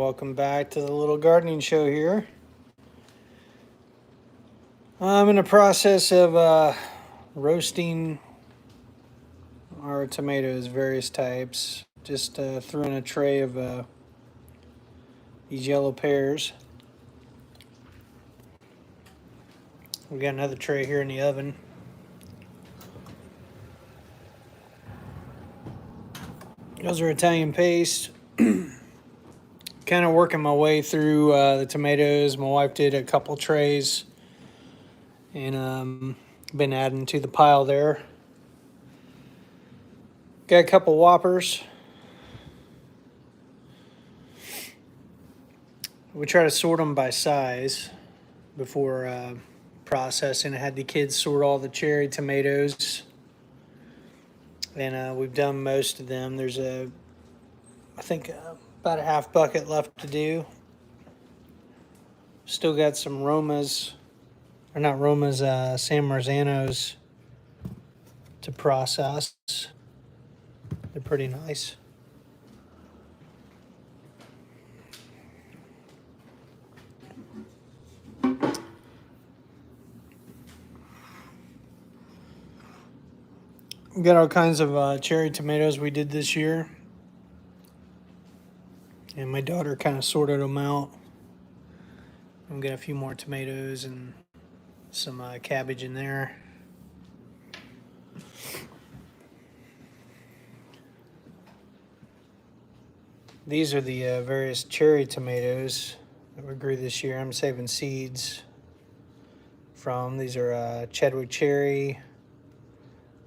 welcome back to the little gardening show here. I'm in the process of roasting our tomatoes, various types. Just threw in a tray of these yellow pears. We got another tray here in the oven. Those are Italian paste. Kind of working my way through the tomatoes. My wife did a couple trays, and been adding to the pile there. Got a couple Whoppers. We try to sort them by size before processing. I had the kids sort all the cherry tomatoes, and we've done most of them. There's I think about a half bucket left to do. Still got some Romas, or not Romas, San Marzanos to process. They're pretty nice. We got all kinds of cherry tomatoes we did this year. And my daughter kind of sorted them out. We got a few more tomatoes and some cabbage in there. These are the various cherry tomatoes that we grew this year. I'm saving seeds from. These are Chadwick Cherry,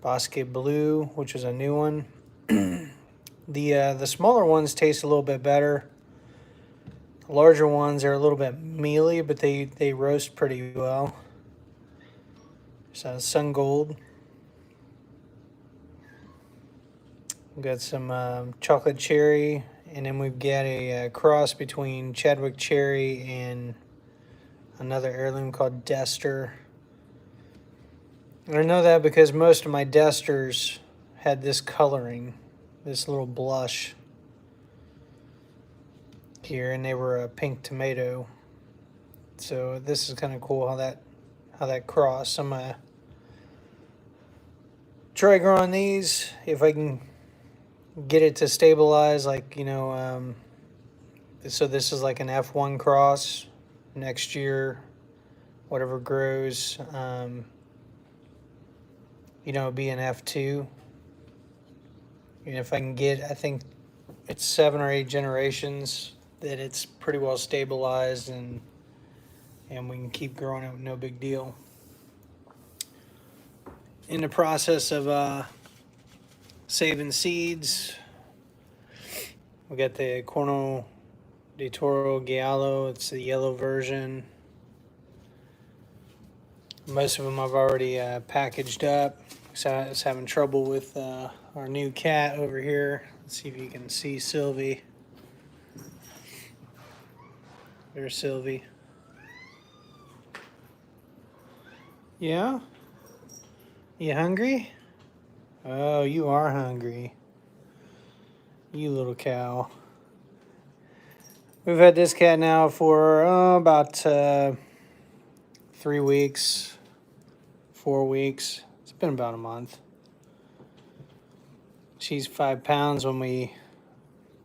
Bosque Blue, which is a new one. The smaller ones taste a little bit better. The larger ones are a little bit mealy, but they roast pretty well. So Sun Gold. We've got some chocolate cherry, and then we've got a cross between Chadwick Cherry and another heirloom called Dester. And I know that because most of my Desters had this coloring, this little blush here, and they were a pink tomato. So this is kind of cool how that cross. I'm gonna try growing these if I can get it to stabilize, like, you know, so this is like an F1 cross. Next year, whatever grows, you know, it'll be an F2. And if I can get, I think it's 7 or 8 generations that it's pretty well stabilized, and we can keep growing it with no big deal. In the process of saving seeds, we got the Corno di Toro Giallo. It's the yellow version. Most of them I've already packaged up. So I was having trouble with our new cat over here. Let's see if you can see Sylvie. There's Sylvie. Yeah? You hungry? Oh, you are hungry. You little cow. We've had this cat now for about 3 weeks, 4 weeks. It's been about a month. She's 5 pounds when we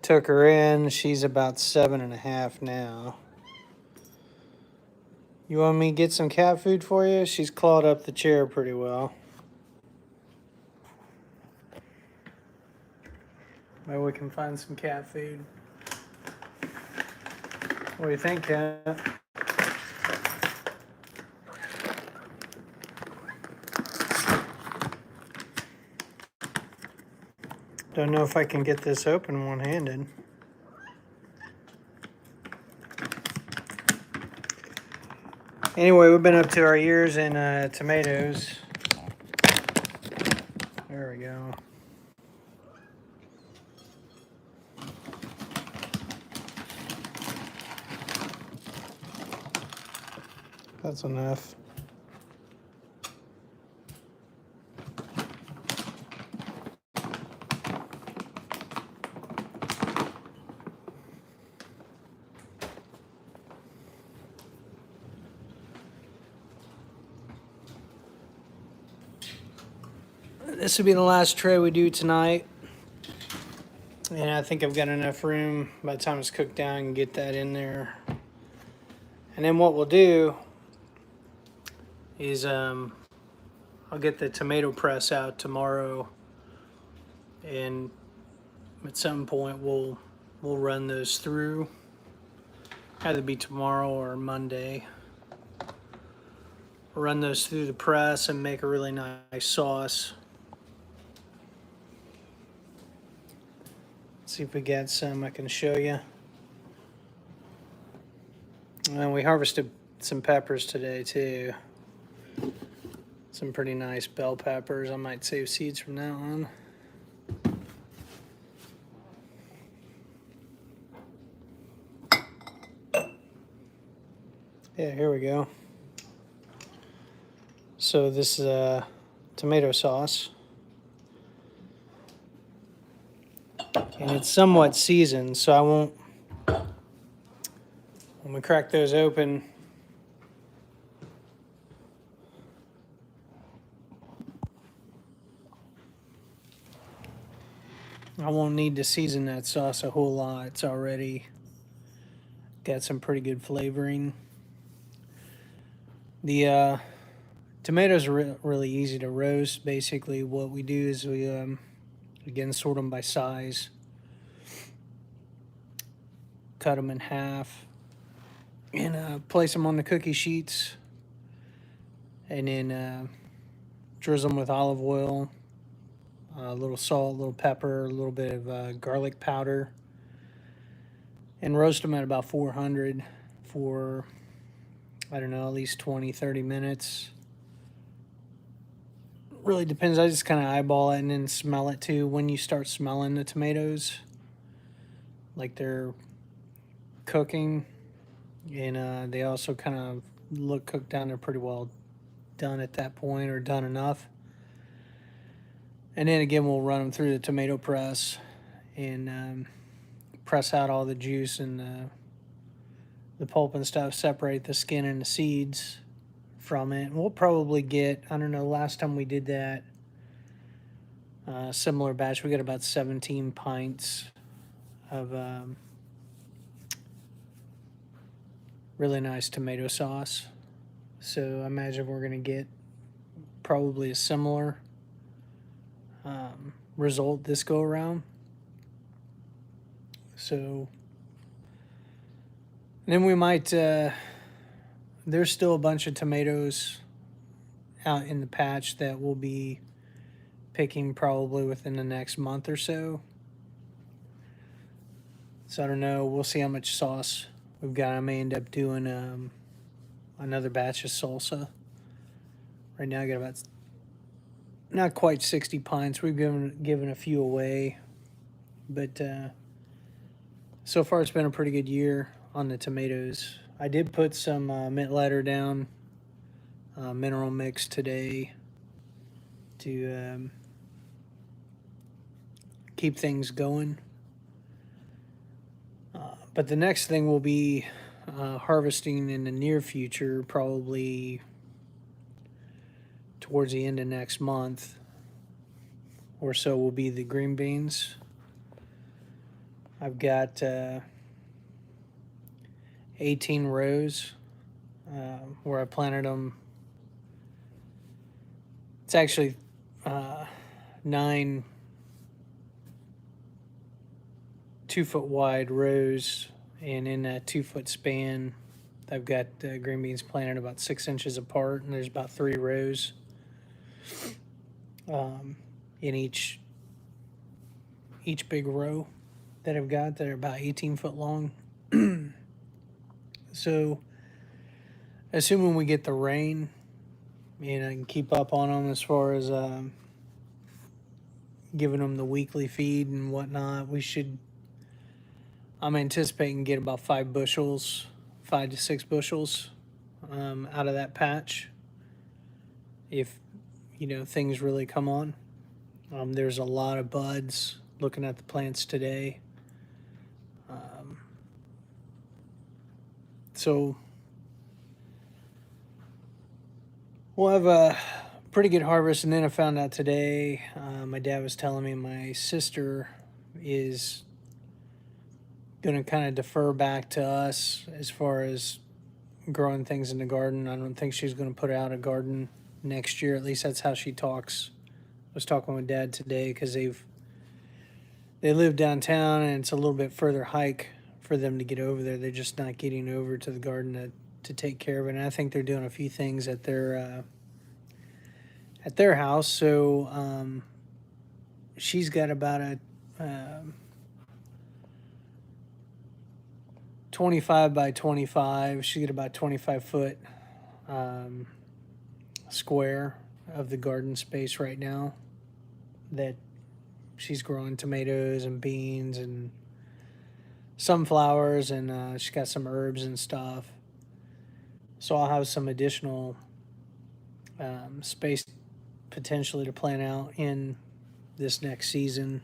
took her in. She's about 7.5 now. You want me to get some cat food for you? She's clawed up the chair pretty well. Maybe we can find some cat food. What do you think, Cat? Don't know if I can get this open one-handed. Anyway, we've been up to our ears in tomatoes. There we go. That's enough. This will be the last tray we do tonight. And I think I've got enough room by the time it's cooked down and get that in there. And then what we'll do is I'll get the tomato press out tomorrow, and at some point we'll run those through. Either be tomorrow or Monday. We'll run those through the press and make a really nice sauce. See if we got some I can show you. And we harvested some peppers today too. Some pretty nice bell peppers. I might save seeds from that one. Yeah, here we go. So this is tomato sauce. And it's somewhat seasoned, so I won't, when we crack those open, I won't need to season that sauce a whole lot. It's already got some pretty good flavoring. The tomatoes are really easy to roast. Basically, what we do is we, again, sort them by size. Cut them in half and place them on the cookie sheets, and then drizzle them with olive oil, a little salt, a little pepper, a little bit of garlic powder, and roast them at about 400 for, I don't know, at least 20-30 minutes. Really depends. I just kind of eyeball it and then smell it too. When you start smelling the tomatoes like they're cooking, and they also kind of look cooked down, they're pretty well done at that point, or done enough. And then again, we'll run them through the tomato press and press out all the juice and the pulp and stuff, separate the skin and the seeds from it. And we'll probably get, I don't know, last time we did that, similar batch, we got about 17 pints of really nice tomato sauce. So I imagine we're going to get probably a similar result this go around. So then we might, there's still a bunch of tomatoes out in the patch that we'll be picking probably within the next month or so. So I don't know, we'll see how much sauce we've got. I may end up doing another batch of salsa. Right now I got about not quite 60 pints. We've given a few away, but so far it's been a pretty good year on the tomatoes. I did put some mint lighter down, mineral mix today to keep things going. But the next thing we'll be harvesting in the near future, probably towards the end of next month or so, will be the green beans. I've got 18 rows where I planted them. It's actually 9 2-foot wide rows, and in that 2-foot span I've got green beans planted about 6 inches apart, and there's about 3 rows in each big row that I've got that are about 18 foot long. So assuming we get the rain and I can keep up on them as far as giving them the weekly feed and whatnot, I'm anticipating get about 5 to 6 bushels out of that patch if, you know, things really come on. There's a lot of buds. Looking at the plants today, so we'll have a pretty good harvest. And then I found out today, my dad was telling me my sister is going to kind of defer back to us as far as growing things in the garden. I don't think she's going to put out a garden next year. At least that's how she talks. I was talking with Dad today because they live downtown and it's a little bit further hike for them to get over there. They're just not getting over to the garden to take care of it. And I think they're doing a few things at their house. So she's got about a 25 by 25. She got about 25-foot square of the garden space right now that she's growing tomatoes and beans and sunflowers, and she's got some herbs and stuff. So I'll have some additional space potentially to plant out in this next season.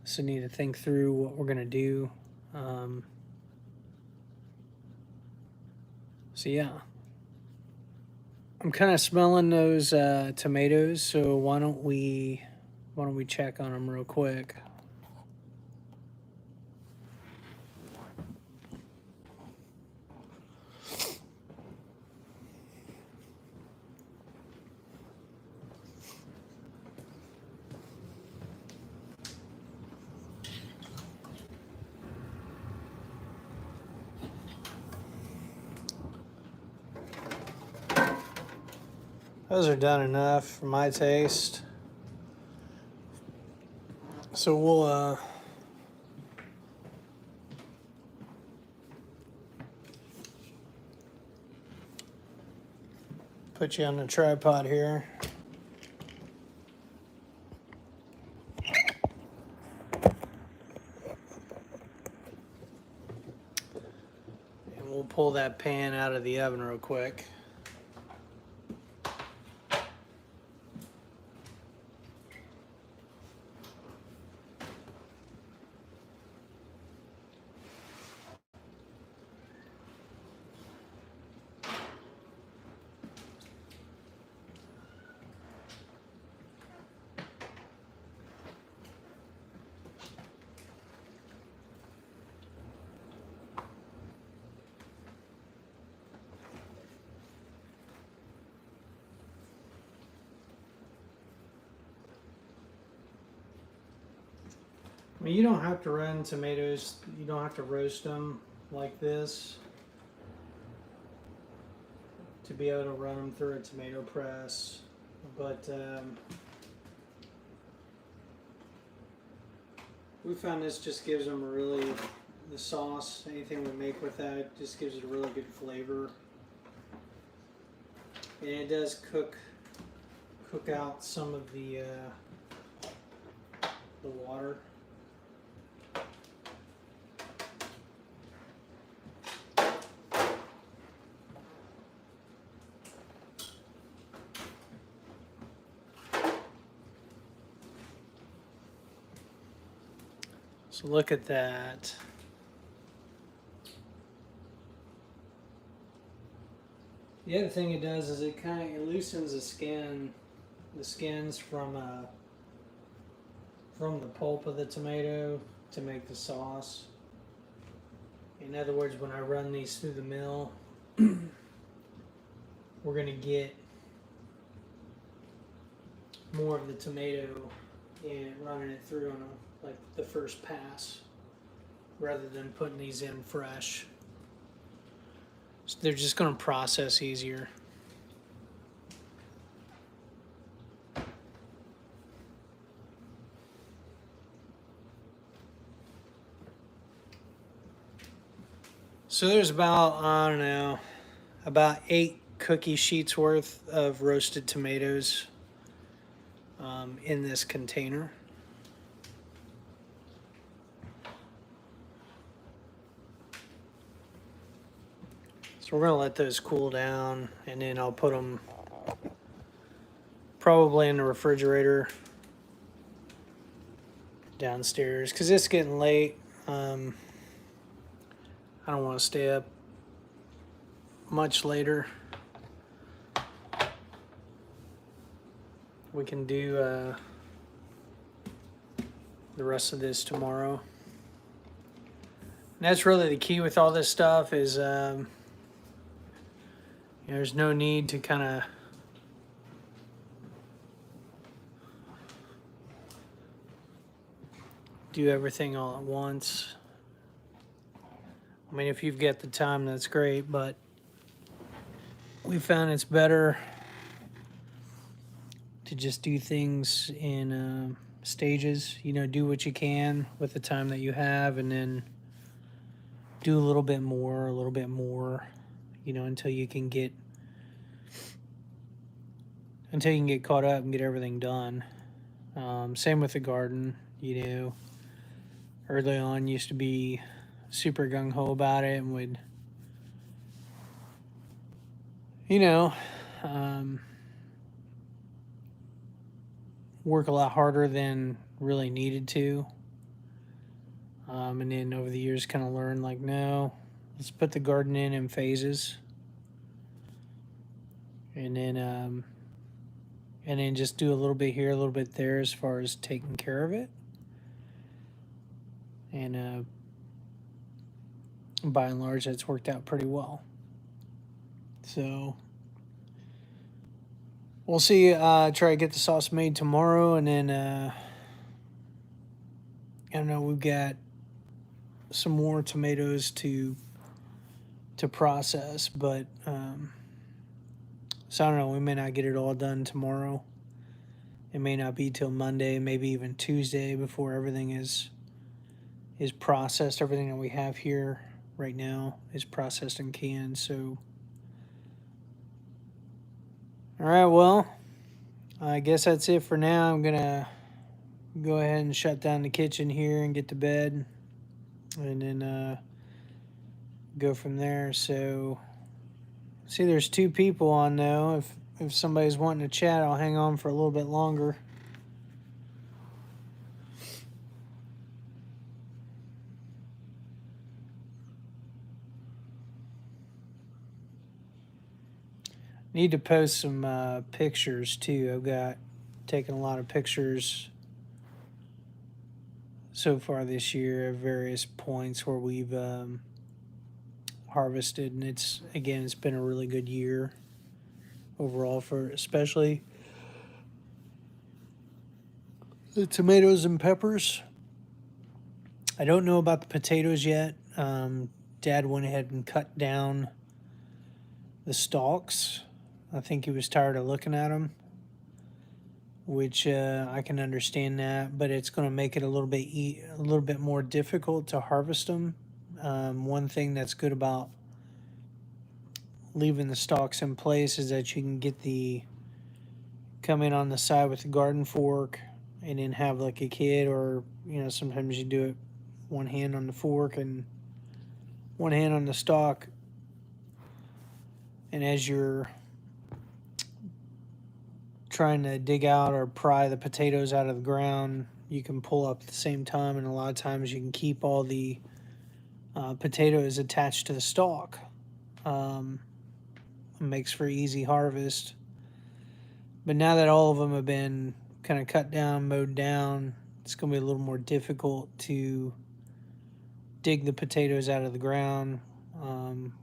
So need to think through what we're going to do. So yeah, I'm kind of smelling those tomatoes. So why don't we check on them real quick? Those are done enough for my taste. So we'll put you on the tripod here. And we'll pull that pan out of the oven real quick. I mean, you don't have to run tomatoes, you don't have to roast them like this to be able to run them through a tomato press, but we found this just gives them a really, the sauce, anything we make with that, just gives it a really good flavor. And it does cook out some of the water. So look at that. The other thing it does is it loosens the skins from the pulp of the tomato to make the sauce. In other words, when I run these through the mill, we're going to get more of the tomato and running it through on like the first pass rather than putting these in fresh. So they're just going to process easier. So there's about, I don't know, about 8 cookie sheets worth of roasted tomatoes in this container. So we're going to let those cool down, and then I'll put them probably in the refrigerator downstairs because it's getting late. I don't want to stay up much later. we can do the rest of this tomorrow. And that's really the key with all this stuff is there's no need to kind of do everything all at once. I mean, if you've got the time, that's great, but we found it's better to just do things in stages. Do what you can with the time that you have, and then do a little bit more, until you can get caught up and get everything done. Same with the garden. Early on used to be super gung-ho about it and would work a lot harder than really needed to. And then over the years kind of learned, like, no, let's put the garden in phases. And then just do a little bit here, a little bit there as far as taking care of it. And by and large, that's worked out pretty well. So we'll see. Try to get the sauce made tomorrow, and then I don't know. We've got some more tomatoes to process, but so I don't know. We may not get it all done tomorrow. It may not be till Monday, maybe even Tuesday before everything is processed. Everything that we have here right now is processed and canned. So, all right. Well, I guess that's it for now. I'm gonna go ahead and shut down the kitchen here and get to bed, and then go from there. So, see, there's 2 people on though. If somebody's wanting to chat, I'll hang on for a little bit longer. Need to post some pictures too. I've got taken a lot of pictures so far this year at various points where we've harvested, and it's been a really good year overall for especially the tomatoes and peppers. I don't know about the potatoes yet. Dad went ahead and cut down the stalks. I think he was tired of looking at them, which I can understand that, but it's going to make it a little bit more difficult to harvest them. One thing that's good about leaving the stalks in place is that you can come in on the side with the garden fork and then have like a kid, or sometimes you do it one hand on the fork and one hand on the stalk, and as you're trying to dig out or pry the potatoes out of the ground, you can pull up at the same time, and a lot of times you can keep all the potatoes attached to the stalk. It makes for easy harvest. But now that all of them have been kind of cut down, mowed down, it's going to be a little more difficult to dig the potatoes out of the ground.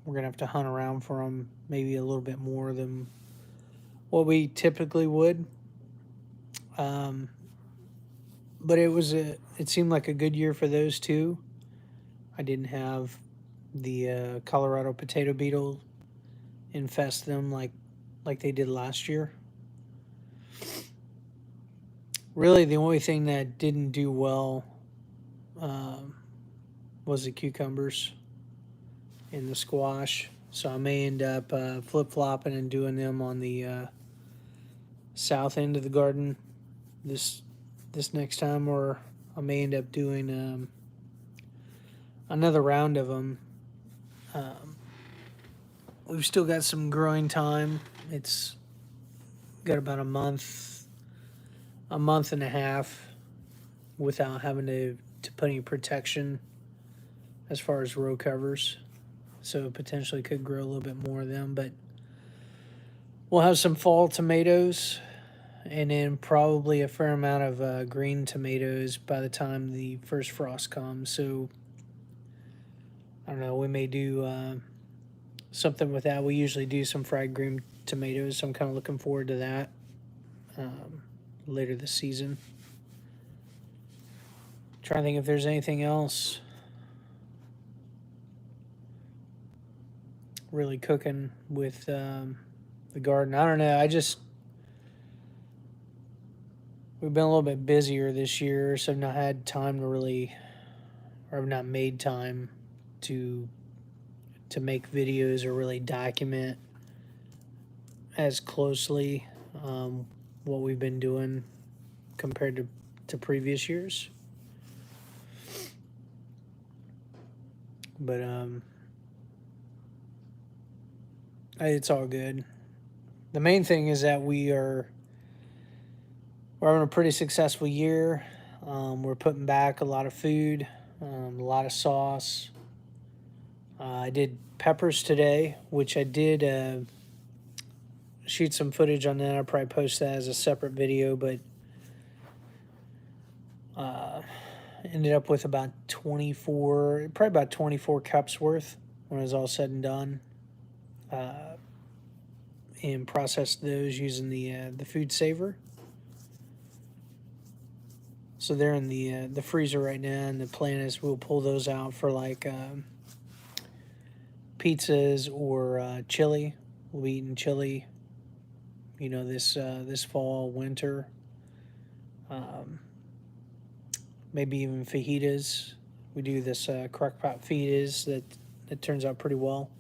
We're going to have to hunt around for them maybe a little bit more than what we typically would. But it seemed like a good year for those 2. I didn't have the Colorado potato beetle infest them like they did last year. Really, the only thing that didn't do well was the cucumbers and the squash. So I may end up flip-flopping and doing them on the south end of the garden this next time, or I may end up doing another round of them. We've still got some growing time. It's got about a month and a half without having to put any protection as far as row covers. So potentially could grow a little bit more of them, but we'll have some fall tomatoes and then probably a fair amount of green tomatoes by the time the first frost comes. So I don't know, we may do something with that. We usually do some fried green tomatoes, so I'm kind of looking forward to that later this season. Trying to think if there's anything else really cooking with the garden. I don't know. We've been a little bit busier this year, so I've not had time to really, or I've not made time to make videos or really document as closely what we've been doing compared to previous years. But it's all good. The main thing is that we're having a pretty successful year. We're putting back a lot of food, a lot of sauce. I did peppers today, which I did shoot some footage on that. I'll probably post that as a separate video, but ended up with about 24 cups worth when it was all said and done. And processed those using the food saver. So they're in the freezer right now, and the plan is we'll pull those out for like pizzas or chili. We'll be eating chili, this fall, winter. Maybe even fajitas. We do this crock pot fajitas that turns out pretty well.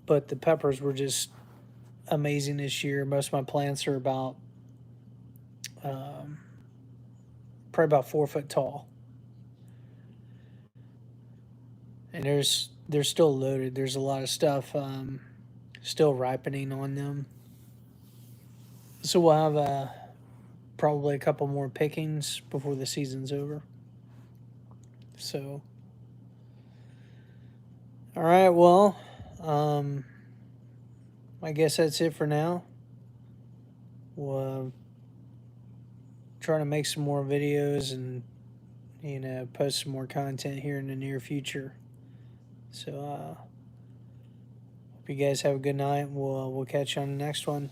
But the peppers were just amazing this year. Most of my plants are about probably about 4 foot tall, and they're still loaded. There's a lot of stuff still ripening on them, so we'll have probably a couple more pickings before the season's over. So, all right, well, I guess that's it for now. We'll try to make some more videos and post some more content here in the near future. So hope you guys have a good night. We'll catch you on the next one.